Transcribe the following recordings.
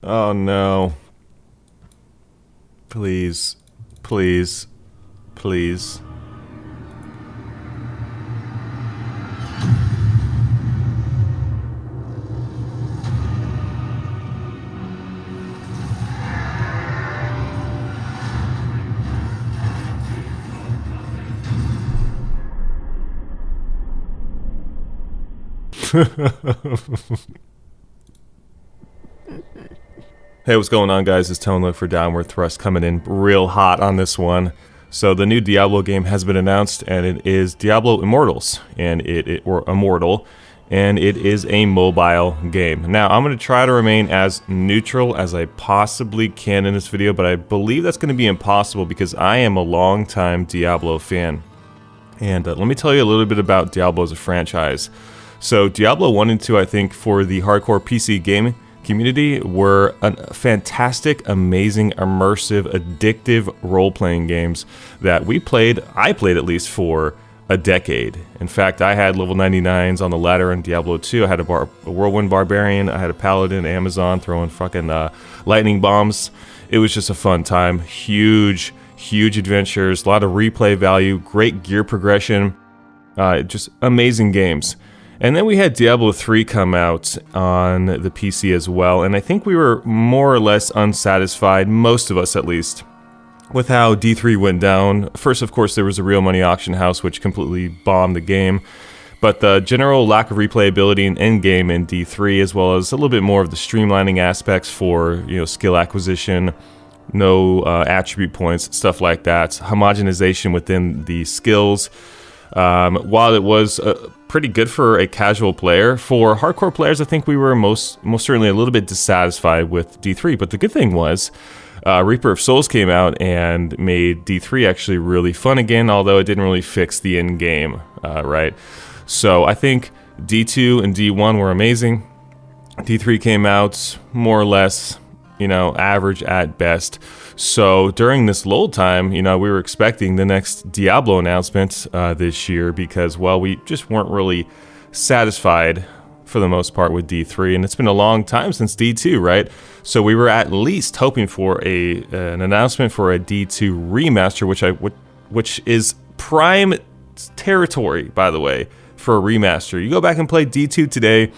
Oh no. Please. Please. Please. Hey, what's going on, guys? It's Tone Look for Downward Thrust coming in real hot on this one. So the new Diablo game has been announced, and it is Diablo Immortals, or Immortal, and it is a mobile game. Now, I'm going to try to remain as neutral as I possibly can in this video, but I believe that's going to be impossible because I am a longtime Diablo fan. And let me tell you a little bit about Diablo as a franchise. So Diablo 1 and 2, I think, for the hardcore PC gaming community were fantastic, amazing, immersive, addictive role-playing games that I played at least for a decade. In fact, I had level 99s on the ladder in Diablo 2. I had a Whirlwind Barbarian, I had a Paladin, Amazon throwing fucking lightning bombs. It was just a fun time. Huge adventures, a lot of replay value, great gear progression, just amazing games. And then we had Diablo 3 come out on the PC as well, and I think we were more or less unsatisfied, most of us at least, with how D3 went down. First, of course, there was a real money auction house, which completely bombed the game, but the general lack of replayability in endgame in D3, as well as a little bit more of the streamlining aspects for, skill acquisition, no attribute points, stuff like that, homogenization within the skills. While it was pretty good for a casual player, for hardcore players, I think we were most certainly a little bit dissatisfied with D3. But the good thing was, Reaper of Souls came out and made D3 actually really fun again, although it didn't really fix the end game, right? So I think D2 and D1 were amazing. D3 came out more or less, average at best. So during this lull time, we were expecting the next Diablo announcement this year because, well, we just weren't really satisfied for the most part with D3, and it's been a long time since D2, right? So we were at least hoping for an announcement for a D2 remaster, which is prime territory, by the way, for a remaster. You go back and play D2 today,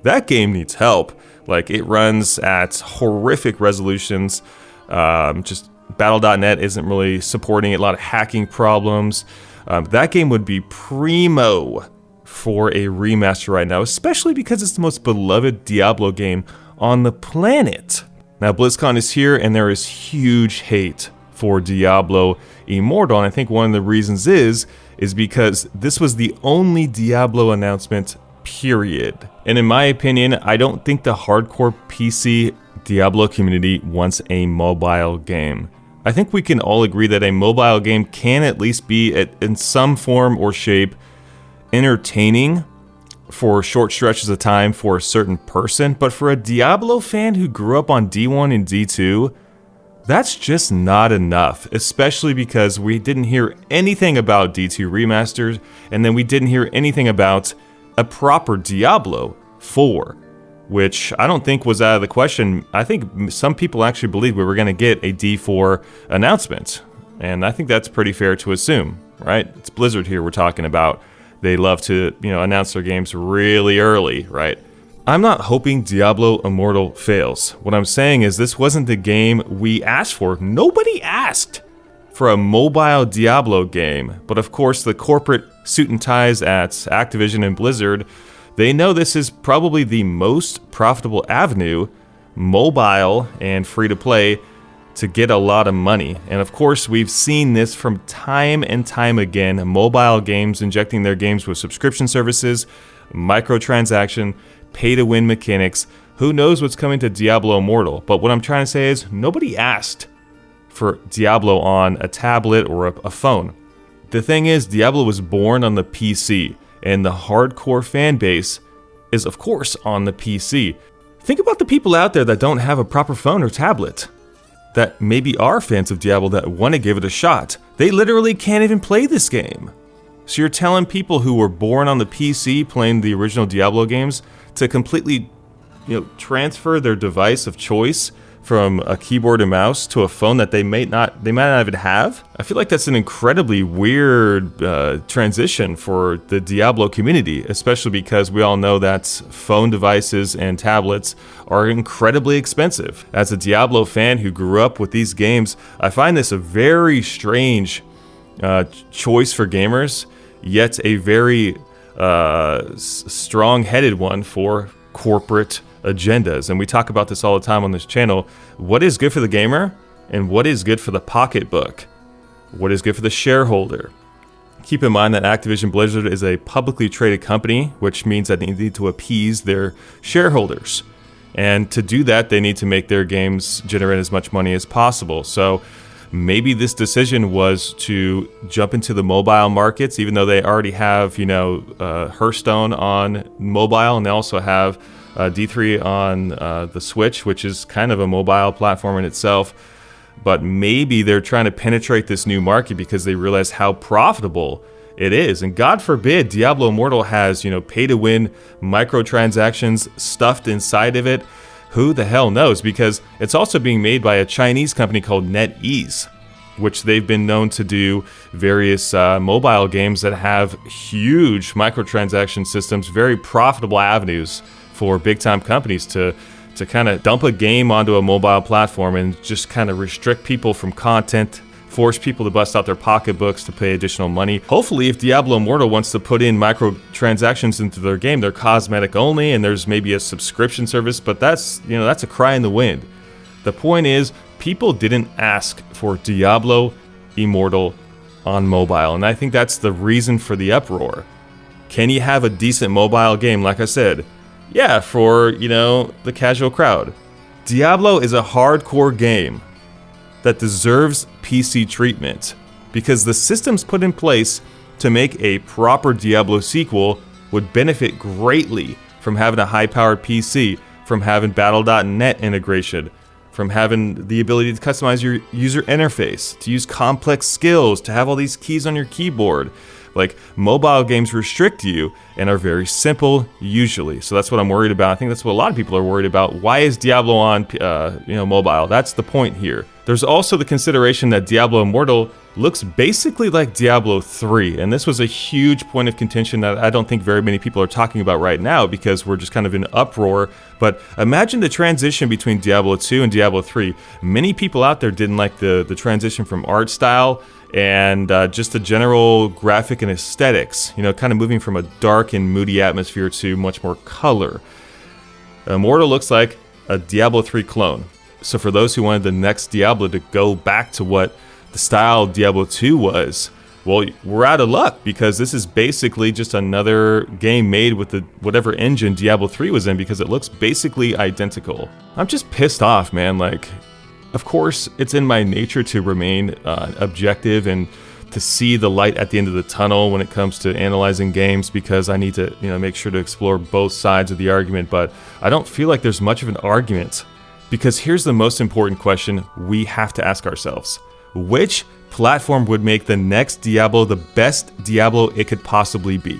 that game needs help. Like, it runs at horrific resolutions. Just Battle.net isn't really supporting it. A lot of hacking problems. That game would be primo for a remaster right now, especially because it's the most beloved Diablo game on the planet. Now, BlizzCon is here, and there is huge hate for Diablo Immortal, and I think one of the reasons is because this was the only Diablo announcement, period. And in my opinion, I don't think the hardcore PC Diablo community wants a mobile game. I think we can all agree that a mobile game can at least be, in some form or shape, entertaining for short stretches of time for a certain person, but for a Diablo fan who grew up on D1 and D2, that's just not enough, especially because we didn't hear anything about D2 remasters, and then we didn't hear anything about a proper Diablo 4, which I don't think was out of the question. I think some people actually believed we were going to get a D4 announcement, and I think that's pretty fair to assume, right? It's Blizzard here we're talking about. They love to, announce their games really early, right? I'm not hoping Diablo Immortal fails. What I'm saying is this wasn't the game we asked for. Nobody asked for a mobile Diablo game, but of course the corporate suit and ties at Activision and Blizzard, they know this is probably the most profitable avenue, mobile and free to play, to get a lot of money. And of course, we've seen this from time and time again, mobile games injecting their games with subscription services, microtransaction, pay-to-win mechanics. Who knows what's coming to Diablo Immortal? But what I'm trying to say is nobody asked for Diablo on a tablet or a phone. The thing is, Diablo was born on the PC, and the hardcore fan base is, of course, on the PC. Think about the people out there that don't have a proper phone or tablet, that maybe are fans of Diablo that want to give it a shot. They literally can't even play this game. So you're telling people who were born on the PC playing the original Diablo games to completely, transfer their device of choice from a keyboard and mouse to a phone that they might not even have. I feel like that's an incredibly weird transition for the Diablo community, especially because we all know that phone devices and tablets are incredibly expensive. As a Diablo fan who grew up with these games, I find this a very strange choice for gamers, yet a very strong-headed one for corporate agendas. And we talk about this all the time on this channel. What is good for the gamer and what is good for the pocketbook? What is good for the shareholder? Keep in mind that Activision Blizzard is a publicly traded company, which means that they need to appease their shareholders. And to do that, they need to make their games generate as much money as possible. So maybe this decision was to jump into the mobile markets, even though they already have, Hearthstone on mobile, and they also have D3 on the Switch, which is kind of a mobile platform in itself. But maybe they're trying to penetrate this new market because they realize how profitable it is. And God forbid Diablo Immortal has, pay-to-win microtransactions stuffed inside of it. Who the hell knows? Because it's also being made by a Chinese company called NetEase, which they've been known to do various mobile games that have huge microtransaction systems, very profitable avenues for big-time companies to kind of dump a game onto a mobile platform and just kind of restrict people from content, force people to bust out their pocketbooks to pay additional money. Hopefully, if Diablo Immortal wants to put in microtransactions into their game, they're cosmetic only, and there's maybe a subscription service, but that's a cry in the wind. The point is, people didn't ask for Diablo Immortal on mobile, and I think that's the reason for the uproar. Can you have a decent mobile game, like I said? Yeah, for, the casual crowd. Diablo is a hardcore game that deserves PC treatment because the systems put in place to make a proper Diablo sequel would benefit greatly from having a high-powered PC, from having Battle.net integration, from having the ability to customize your user interface, to use complex skills, to have all these keys on your keyboard. Like, mobile games restrict you and are very simple usually. So that's what I'm worried about. I think that's what a lot of people are worried about. Why is Diablo on mobile? That's the point here. There's also the consideration that Diablo Immortal looks basically like Diablo 3, and this was a huge point of contention that I don't think very many people are talking about right now because we're just kind of in uproar. But imagine the transition between Diablo 2 and Diablo 3. Many people out there didn't like the transition from art style and just the general graphic and aesthetics, kind of moving from a dark and moody atmosphere to much more color. Immortal looks like a Diablo 3 clone. So for those who wanted the next Diablo to go back to what the style of Diablo 2 was, well, we're out of luck because this is basically just another game made with whatever engine Diablo 3 was in because it looks basically identical. I'm just pissed off, man. Of course, it's in my nature to remain objective and to see the light at the end of the tunnel when it comes to analyzing games because I need to, make sure to explore both sides of the argument. But I don't feel like there's much of an argument because here's the most important question we have to ask ourselves. Which platform would make the next Diablo the best Diablo it could possibly be?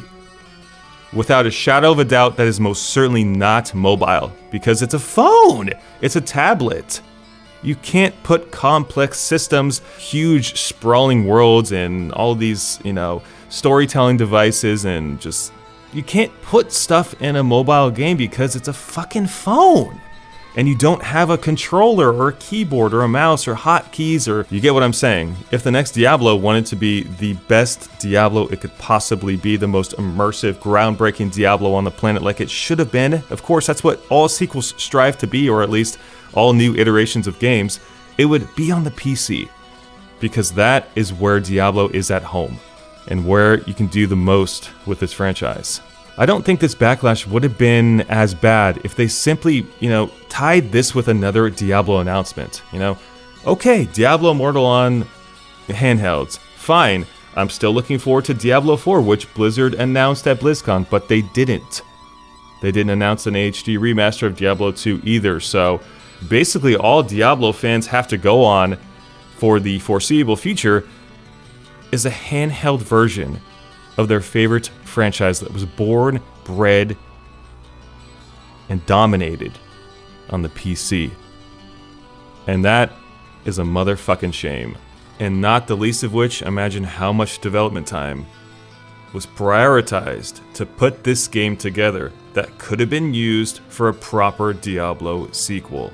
Without a shadow of a doubt, that is most certainly not mobile because it's a phone, it's a tablet. You can't put complex systems, huge sprawling worlds, and all these, storytelling devices, and just, you can't put stuff in a mobile game because it's a fucking phone. And you don't have a controller or a keyboard or a mouse or hotkeys, or you get what I'm saying. If the next Diablo wanted to be the best Diablo it could possibly be, the most immersive, groundbreaking Diablo on the planet like it should have been, of course that's what all sequels strive to be, or at least all new iterations of games, it would be on the PC. Because that is where Diablo is at home, and where you can do the most with this franchise. I don't think this backlash would have been as bad if they simply, tied this with another Diablo announcement. Okay, Diablo Immortal on handhelds, fine. I'm still looking forward to Diablo 4, which Blizzard announced at BlizzCon, but they didn't. They didn't announce an HD remaster of Diablo 2 either, so basically all Diablo fans have to go on for the foreseeable future is a handheld version of their favorite franchise that was born, bred, and dominated on the PC. And that is a motherfucking shame. And not the least of which, imagine how much development time was prioritized to put this game together that could have been used for a proper Diablo sequel.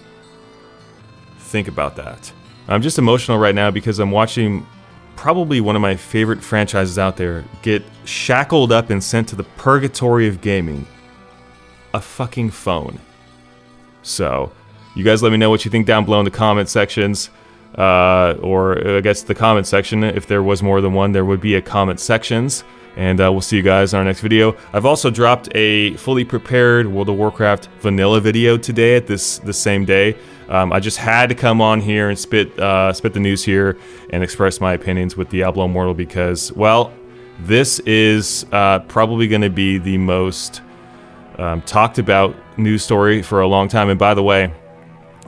Think about that. I'm just emotional right now because I'm watching probably one of my favorite franchises out there get shackled up and sent to the purgatory of gaming. A fucking phone. So, you guys let me know what you think down below in the comment sections. Or I guess the comment section. If there was more than one, there would be a comment sections. And we'll see you guys in our next video. I've also dropped a fully prepared World of Warcraft vanilla video today at the same day. I just had to come on here and spit the news here and express my opinions with Diablo Immortal because, well, this is probably going to be the most talked about news story for a long time. And by the way,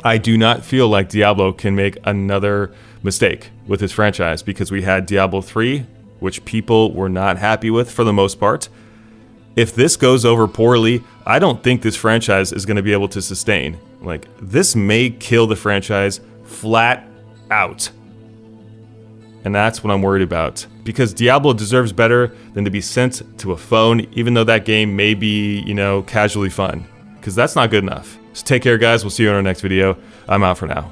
I do not feel like Diablo can make another mistake with his franchise because we had Diablo 3, which people were not happy with for the most part. If this goes over poorly, I don't think this franchise is going to be able to sustain. Like, this may kill the franchise flat out. And that's what I'm worried about. Because Diablo deserves better than to be sent to a phone, even though that game may be, you know, casually fun. Because that's not good enough. So take care, guys. We'll see you in our next video. I'm out for now.